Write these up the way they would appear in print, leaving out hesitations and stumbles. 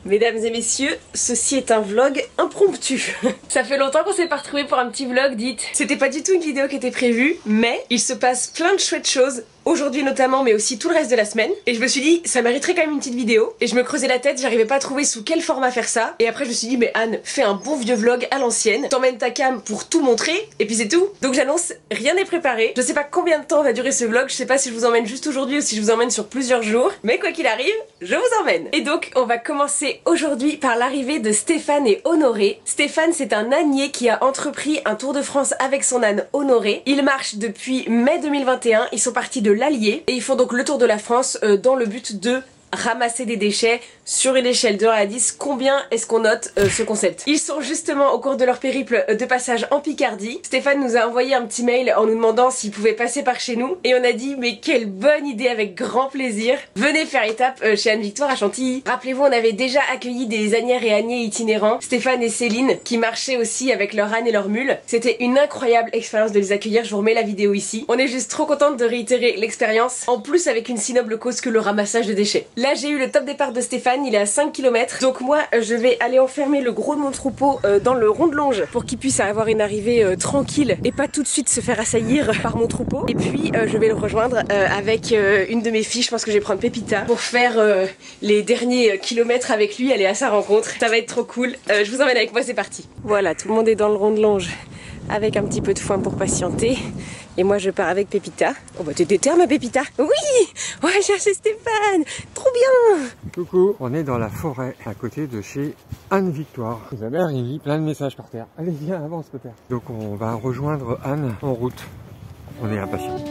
Mesdames et messieurs, ceci est un vlog impromptu. Ça fait longtemps qu'on s'est pas retrouvés pour un petit vlog, dites. C'était pas du tout une vidéo qui était prévue, mais il se passe plein de chouettes choses. Aujourd'hui notamment, mais aussi tout le reste de la semaine. Et je me suis dit, ça mériterait quand même une petite vidéo. Et je me creusais la tête, j'arrivais pas à trouver sous quel format faire ça. Et après je me suis dit, mais Anne, fais un bon vieux vlog à l'ancienne. T'emmènes ta cam pour tout montrer, et puis c'est tout. Donc j'annonce, rien n'est préparé. Je sais pas combien de temps va durer ce vlog, je sais pas si je vous emmène juste aujourd'hui ou si je vous emmène sur plusieurs jours. Mais quoi qu'il arrive, je vous emmène. Et donc on va commencer aujourd'hui par l'arrivée de Stéphane et Honoré. Stéphane, c'est un ânier qui a entrepris un tour de France avec son âne Honoré. Il marche depuis mai 2021, ils sont partis de l'Allier et ils font donc le tour de la France dans le but de ramasser des déchets. Sur une échelle de 1 à 10, combien est-ce qu'on note ce concept? Ils sont justement au cours de leur périple de passage en Picardie. Stéphane nous a envoyé un petit mail en nous demandant s'il pouvait passer par chez nous et on a dit mais quelle bonne idée, avec grand plaisir. Venez faire étape chez Anne-Victoire à Chantilly. Rappelez-vous, on avait déjà accueilli des ânières et âniers itinérants, Stéphane et Céline, qui marchaient aussi avec leur âne et leur mule. C'était une incroyable expérience de les accueillir, je vous remets la vidéo ici. On est juste trop contente de réitérer l'expérience, en plus avec une si noble cause que le ramassage de déchets. Là j'ai eu le top départ de Stéphane, il est à 5 km. Donc moi je vais aller enfermer le gros de mon troupeau dans le rond de longe pour qu'il puisse avoir une arrivée tranquille et pas tout de suite se faire assaillir par mon troupeau. Et puis je vais le rejoindre avec une de mes filles, je pense que je vais prendre Pépita pour faire les derniers kilomètres avec lui, aller à sa rencontre. Ça va être trop cool. Je vous emmène avec moi, c'est parti. Voilà, tout le monde est dans le rond de longe avec un petit peu de foin pour patienter. Et moi je pars avec Pépita. Oh bah t'es déter ma Pépita. Oui, on va chercher Stéphane. Trop bien. Coucou, on est dans la forêt à côté de chez Anne-Victoire. Isabelle, il lit plein de messages par terre. Allez viens, avance peut-être. Donc on va rejoindre Anne en route. On est impatients.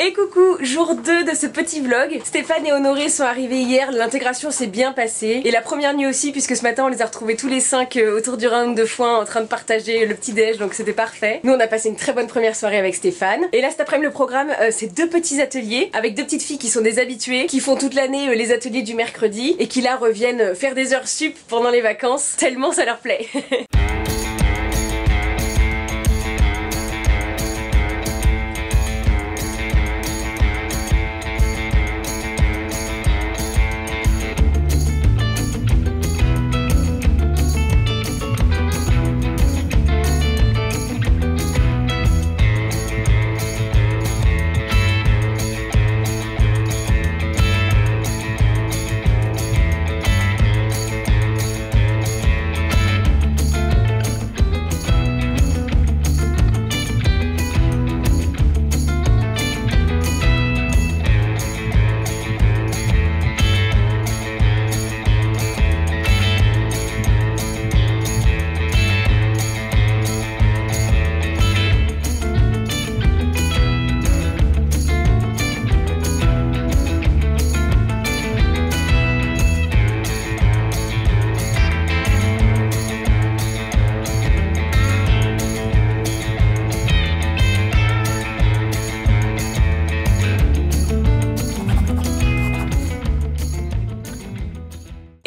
Et coucou, jour 2 de ce petit vlog. Stéphane et Honoré sont arrivés hier, l'intégration s'est bien passée. Et la première nuit aussi, puisque ce matin on les a retrouvés tous les 5 autour du round de foin en train de partager le petit déj, donc c'était parfait. Nous on a passé une très bonne première soirée avec Stéphane. Et là cet après-midi le programme c'est 2 petits ateliers avec 2 petites filles qui sont des habituées, qui font toute l'année les ateliers du mercredi et qui là reviennent faire des heures sup pendant les vacances, tellement ça leur plaît.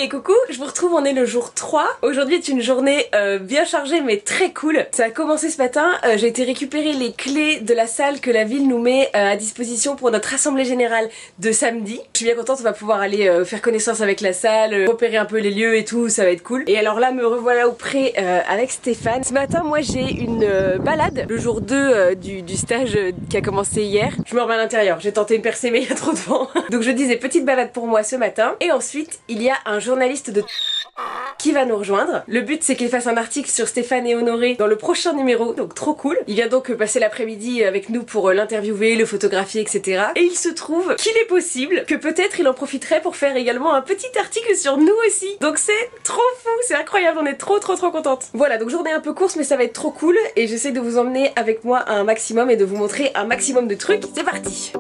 Et coucou, je vous retrouve, on est le jour 3. Aujourd'hui est une journée bien chargée mais très cool. Ça a commencé ce matin, j'ai été récupérer les clés de la salle que la ville nous met à disposition pour notre assemblée générale de samedi. Je suis bien contente, on va pouvoir aller faire connaissance avec la salle, repérer un peu les lieux et tout, ça va être cool. Et alors là, me revoilà auprès avec Stéphane. Ce matin, moi j'ai une balade, le jour 2 du stage qui a commencé hier. Je me remets à l'intérieur, j'ai tenté de percer mais il y a trop de vent. Donc je disais petite balade pour moi ce matin. Et ensuite, il y a un journaliste de qui va nous rejoindre. Le but c'est qu'il fasse un article sur Stéphane et Honoré dans le prochain numéro, donc trop cool. Il vient donc passer l'après-midi avec nous pour l'interviewer, le photographier, etc. Et il se trouve qu'il est possible que peut-être il en profiterait pour faire également un petit article sur nous aussi. Donc c'est trop fou, c'est incroyable, on est trop contente. Voilà, donc journée un peu course mais ça va être trop cool et j'essaie de vous emmener avec moi à un maximum et de vous montrer un maximum de trucs. C'est parti!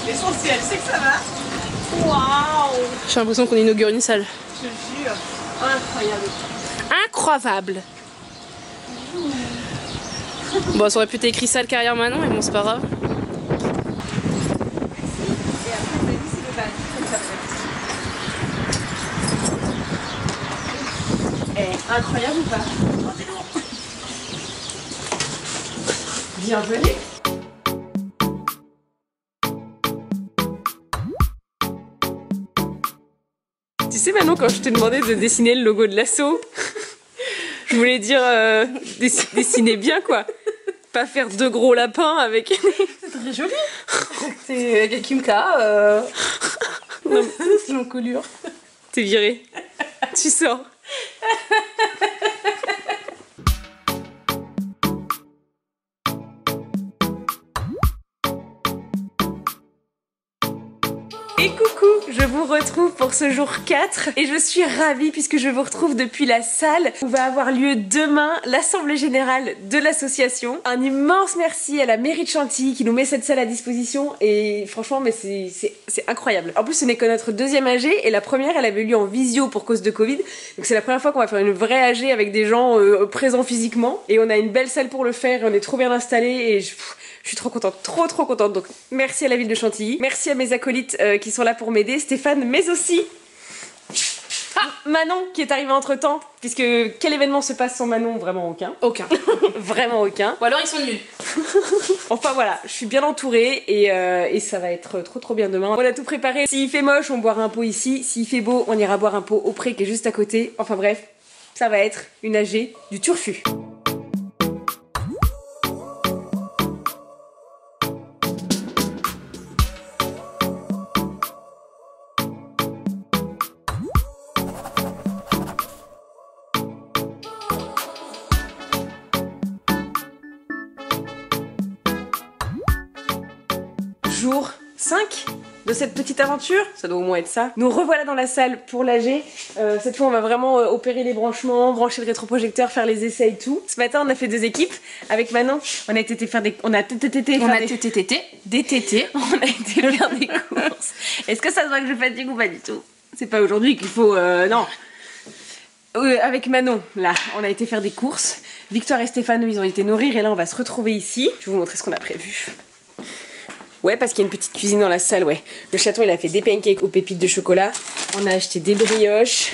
L'essentiel, c'est que ça va. Waouh! J'ai l'impression qu'on inaugure une salle. Je te jure. Incroyable. Incroyable. Bon, ça aurait pu être écrit salle carrière Manon, mais bon, c'est pas grave. Et après, on a dit c'est le bal, comme ça peut être. Incroyable ou pas? Oh, c'est lourd. Bienvenue. Tu sais maintenant quand je t'ai demandé de dessiner le logo de l'assaut, je voulais dire dessiner bien quoi, pas faire deux gros lapins avec... C'est très joli. C'est Kimka, c'est l'encolure. T'es viré. Tu sors. Et coucou, je vous retrouve pour ce jour 4 et je suis ravie puisque je vous retrouve depuis la salle où va avoir lieu demain l'assemblée générale de l'association. Un immense merci à la mairie de Chantilly qui nous met cette salle à disposition et franchement mais c'est incroyable. En plus ce n'est que notre deuxième AG et la première elle avait lieu en visio pour cause de Covid, donc c'est la première fois qu'on va faire une vraie AG avec des gens présents physiquement et on a une belle salle pour le faire, on est trop bien installés et je suis trop contente, trop contente. Donc merci à la ville de Chantilly, merci à mes acolytes qui sont là pour m'aider, Stéphane mais aussi Manon qui est arrivée entre temps, puisque quel événement se passe sans Manon? Vraiment aucun. Aucun. Vraiment aucun. Ou alors ils sont nuls. Enfin voilà, je suis bien entourée et ça va être trop bien demain. On a tout préparé, s'il fait moche on boira un pot ici, s'il fait beau on ira boire un pot au pré qui est juste à côté. Enfin bref, ça va être une AG du turfu. Jour 5 de cette petite aventure, ça doit au moins être ça. Nous revoilà dans la salle pour l'AG. Cette fois on va vraiment opérer les branchements, brancher le rétroprojecteur, faire les essais et tout. Ce matin on a fait 2 équipes avec Manon. On a été faire des courses. Est-ce que ça se voit que je fatigue ou pas du tout? C'est pas aujourd'hui qu'il faut... non. Avec Manon, là, on a été faire des courses. Victoire et Stéphane, ils ont été nourrir et là on va se retrouver ici. Je vais vous montrer ce qu'on a prévu. Ouais, parce qu'il y a une petite cuisine dans la salle, ouais. Le chaton, il a fait des pancakes aux pépites de chocolat. On a acheté des brioches.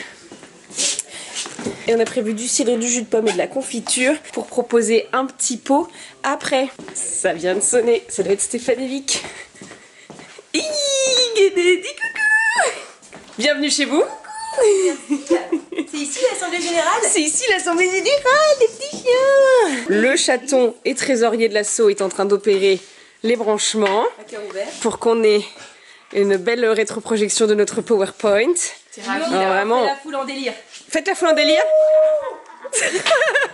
Et on a prévu du cidre, du jus de pomme et de la confiture pour proposer un petit pot après. Ça vient de sonner, ça doit être Stéphane et Vic. Dis coucou. Bienvenue chez vous. C'est ici l'Assemblée Générale? C'est ici l'Assemblée Générale, les petits chiens. Le chaton et trésorier de l'assaut est en train d'opérer les branchements pour qu'on ait une belle rétroprojection de notre PowerPoint. C'est ravi, vraiment... on fait la foule en délire. Faites la foule en délire.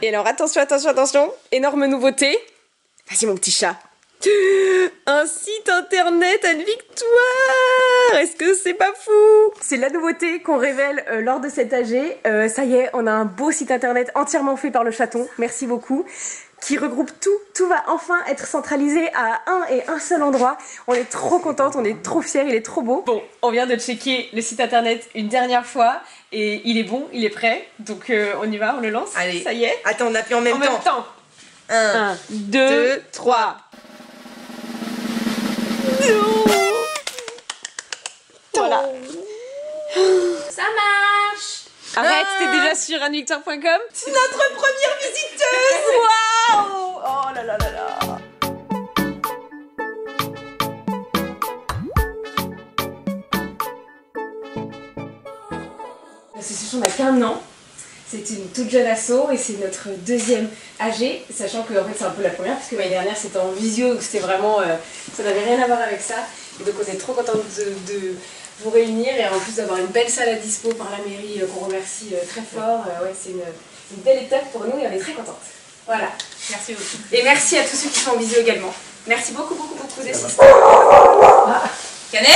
Et alors attention, attention, attention. Énorme nouveauté. Vas-y mon petit chat. Un site internet à une victoire. Est-ce que c'est pas fou? C'est la nouveauté qu'on révèle lors de cet AG. Ça y est, on a un beau site internet entièrement fait par le chaton. Merci beaucoup. Qui regroupe tout. Tout va enfin être centralisé à un seul endroit. On est trop contente, on est trop fiers, il est trop beau. Bon, on vient de checker le site internet une dernière fois et il est bon, il est prêt. Donc on y va, on le lance. Allez, ça y est. Attends, on appuie en même temps. 1, 2, 3. Voilà. Ça marche. Arrête, t'es déjà sur anvictoire.com. C'est notre première visiteuse. Waouh. Oh là là là là. L'association n'a qu'un an. C'est une toute jeune asso et c'est notre deuxième AG, sachant que en fait, c'est un peu la première puisque l'année dernière c'était en visio, donc c'était vraiment, ça n'avait rien à voir avec ça. Et donc on est trop contente de vous réunir et en plus d'avoir une belle salle à dispo par la mairie qu'on remercie très fort. Ouais, c'est une belle étape pour nous et on est très contente. Voilà. Merci beaucoup. Et merci à tous ceux qui sont en visio également. Merci beaucoup, beaucoup, beaucoup d'assister. Cannelle.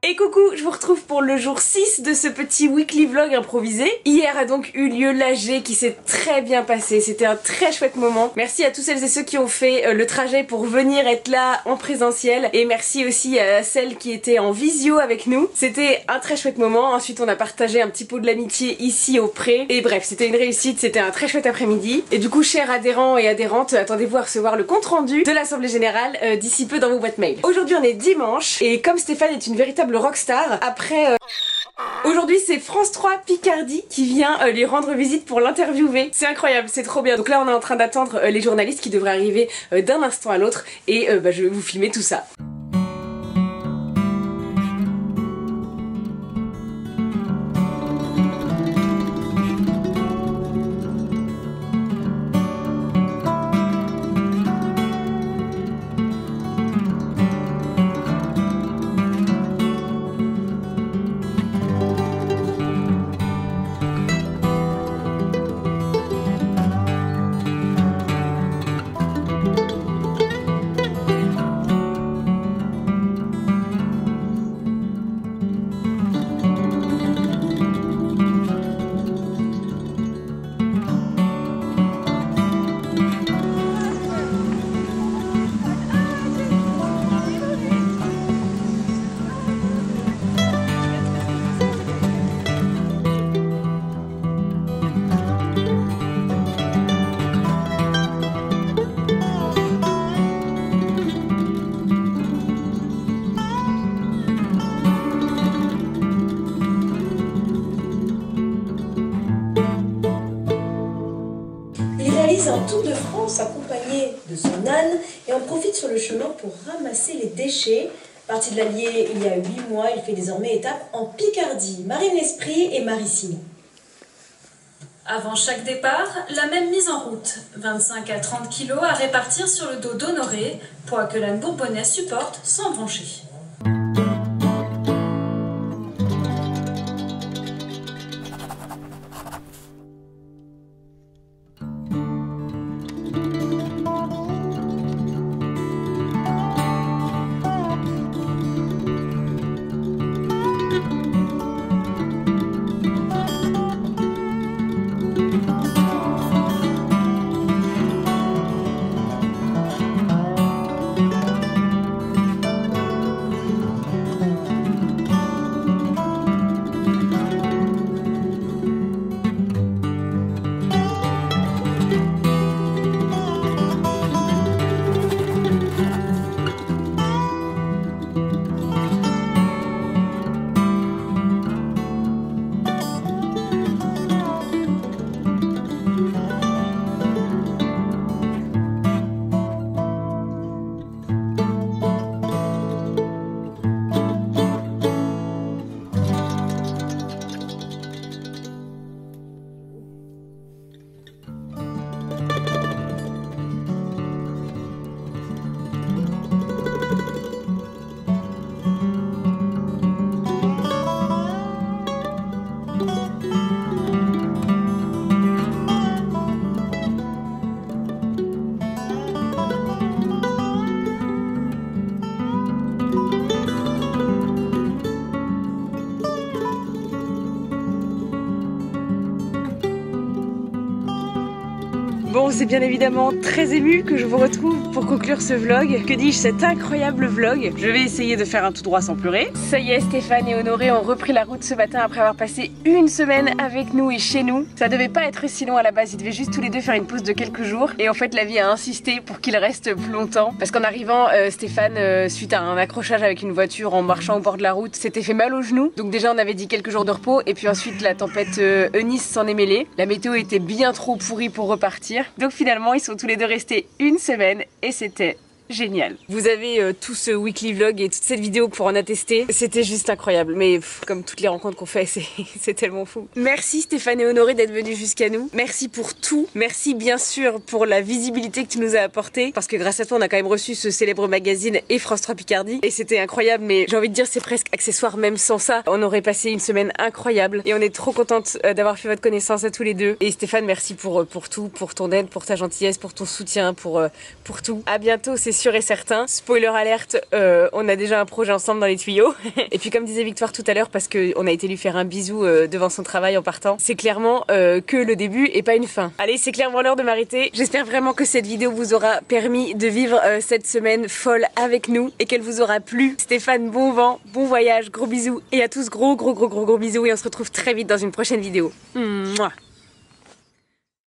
Et coucou, je vous retrouve pour le jour 6 de ce petit weekly vlog improvisé. Hier a donc eu lieu l'AG qui s'est très bien passé, c'était un très chouette moment. Merci à tous celles et ceux qui ont fait le trajet pour venir être là en présentiel. Et merci aussi à celles qui étaient en visio avec nous. C'était un très chouette moment, ensuite on a partagé un petit pot de l'amitié ici au pré. Et bref, c'était une réussite, c'était un très chouette après-midi. Et du coup, chers adhérents et adhérentes, attendez-vous à recevoir le compte rendu de l'Assemblée Générale d'ici peu dans vos boîtes mail. Aujourd'hui on est dimanche et comme Stéphane est une véritable rockstar, après aujourd'hui c'est France 3 Picardie qui vient lui rendre visite pour l'interviewer. C'est incroyable, c'est trop bien. Donc là on est en train d'attendre les journalistes qui devraient arriver d'un instant à l'autre et je vais vous filmer tout ça. Tour de France accompagné de son âne et en profite sur le chemin pour ramasser les déchets. Parti de l'Allier il y a 8 mois, il fait désormais étape en Picardie. Marine Esprit et Marie Simon. Avant chaque départ, la même mise en route. 25 à 30 kg à répartir sur le dos d'Honoré, poids que l'âne bourbonnais supporte sans broncher. Bon, c'est bien évidemment très ému que je vous retrouve pour conclure ce vlog. Que dis-je, cet incroyable vlog. Je vais essayer de faire un tout droit sans pleurer. Ça y est, Stéphane et Honoré ont repris la route ce matin après avoir passé une semaine avec nous et chez nous. Ça devait pas être si long à la base, ils devaient juste tous les deux faire une pause de quelques jours. Et en fait, la vie a insisté pour qu'ils restent plus longtemps. Parce qu'en arrivant, Stéphane, suite à un accrochage avec une voiture en marchant au bord de la route, s'était fait mal au genou. Donc déjà, on avait dit quelques jours de repos. Et puis ensuite, la tempête Eunice s'en est mêlée. La météo était bien trop pourrie pour repartir. Donc finalement, ils sont tous les deux restés une semaine et c'était génial. Vous avez tout ce weekly vlog et toute cette vidéo pour en attester. C'était juste incroyable. Mais comme toutes les rencontres qu'on fait, c'est tellement fou. Merci Stéphane et Honoré d'être venus jusqu'à nous. Merci pour tout. Merci bien sûr pour la visibilité que tu nous as apportée. Parce que grâce à toi, on a quand même reçu ce célèbre magazine et France 3 Picardie. Et c'était incroyable. Mais j'ai envie de dire, c'est presque accessoire. Même sans ça, on aurait passé une semaine incroyable. Et on est trop contente d'avoir fait votre connaissance à tous les deux. Et Stéphane, merci pour tout. Pour ton aide, pour ta gentillesse, pour ton soutien, pour tout. À bientôt, c'est sûr et certain. Spoiler alerte, on a déjà un projet ensemble dans les tuyaux. Et puis comme disait Victoire tout à l'heure, parce qu'on a été lui faire un bisou devant son travail en partant, c'est clairement que le début et pas une fin. Allez, c'est clairement l'heure de m'arrêter. J'espère vraiment que cette vidéo vous aura permis de vivre cette semaine folle avec nous et qu'elle vous aura plu. Stéphane, bon vent, bon voyage, gros bisous et à tous gros bisous et on se retrouve très vite dans une prochaine vidéo. Mouah.